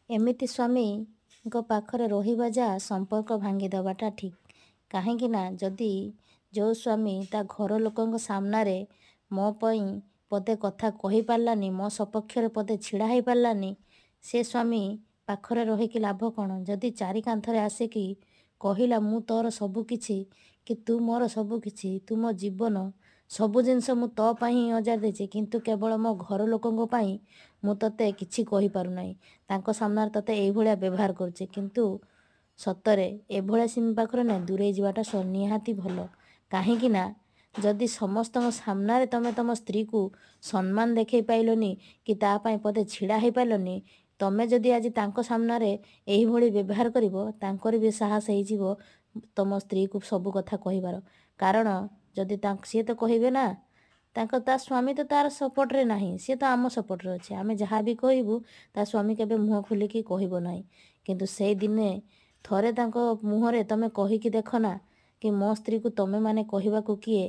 ଏମିତି ସ୍ୱାମୀଙ୍କ ପାଖରେ ରହିବା ଯା ସମ୍ପର୍କ ଭାଙ୍ଗିଦେବାଟା ଠିକ୍। କାହିଁକି ନା ଯଦି ଯେଉଁ ସ୍ୱାମୀ ତା ଘର ଲୋକଙ୍କ ସାମ୍ନାରେ ମୋ ପାଇଁ ପଦେ କଥା କହିପାରିଲାନି, ମୋ ସପକ୍ଷରେ ପଦେ ଛିଡ଼ା ହେଇପାରିଲାନି, ସେ ସ୍ୱାମୀ ପାଖରେ ରହିକି ଲାଭ କ'ଣ? ଯଦି ଚାରି କାନ୍ଥରେ ଆସିକି କହିଲା ମୁଁ ତୋର ସବୁ କିଛି, କି ତୁ ମୋର ସବୁ କିଛି, ତୁ ମୋ ଜୀବନ, ସବୁ ଜିନିଷ ମୁଁ ତୋ ପାଇଁ ହିଁ ଅଜାଡ଼ି ଦେଇଛି, କିନ୍ତୁ କେବଳ ମୋ ଘର ଲୋକଙ୍କ ପାଇଁ ମୁଁ ତୋତେ କିଛି କହିପାରୁନାହିଁ, ତାଙ୍କ ସାମ୍ନାରେ ତୋତେ ଏଇଭଳିଆ ବ୍ୟବହାର କରୁଛି, କିନ୍ତୁ ସତରେ ଏଭଳିଆ ସ୍ୱାମୀ ପାଖରେ ନା ଦୂରେଇ ଯିବାଟା ନିହାତି ଭଲ। କାହିଁକି ନା ଯଦି ସମସ୍ତଙ୍କ ସାମ୍ନାରେ ତମେ ତମ ସ୍ତ୍ରୀକୁ ସମ୍ମାନ ଦେଖେଇ ପାଇଲନି କି ତା ପାଇଁ ପଦେ ଛିଡ଼ା ହେଇପାରିଲନି, ତମେ ଯଦି ଆଜି ତାଙ୍କ ସାମ୍ନାରେ ଏଇଭଳି ବ୍ୟବହାର କରିବ, ତାଙ୍କର ବି ସାହସ ହେଇଯିବ ତମ ସ୍ତ୍ରୀକୁ ସବୁ କଥା କହିବାର। କାରଣ ଯଦି ସିଏ ତ କହିବେ ନା, ତା ସ୍ୱାମୀ ତ ତାର ସପୋର୍ଟରେ ନାହିଁ, ସିଏ ତ ଆମ ସପୋର୍ଟରେ ଅଛି। ଆମେ ଯାହା ବି କହିବୁ ତା ସ୍ୱାମୀ କେବେ ମୁହଁ ଖୋଲିକି କହିବ ନାହିଁ। କିନ୍ତୁ ସେଇ ଦିନେ ଥରେ ତାଙ୍କ ମୁହଁରେ ତମେ କହିକି ଦେଖ ନା କି ମୋ ସ୍ତ୍ରୀକୁ ତମେ ମାନେ କହିବାକୁ କିଏ,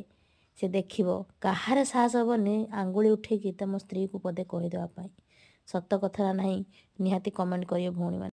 ସେ ଦେଖିବ କାହାର ସାହସ ହେବନି ଆଙ୍ଗୁଳି ଉଠେଇକି ତମ ସ୍ତ୍ରୀକୁ ପଦେ କହିଦେବା ପାଇଁ। ସତ କଥା ନାହିଁ, ନିହାତି କମେଣ୍ଟ କରିବ ଭଉଣୀମାନେ।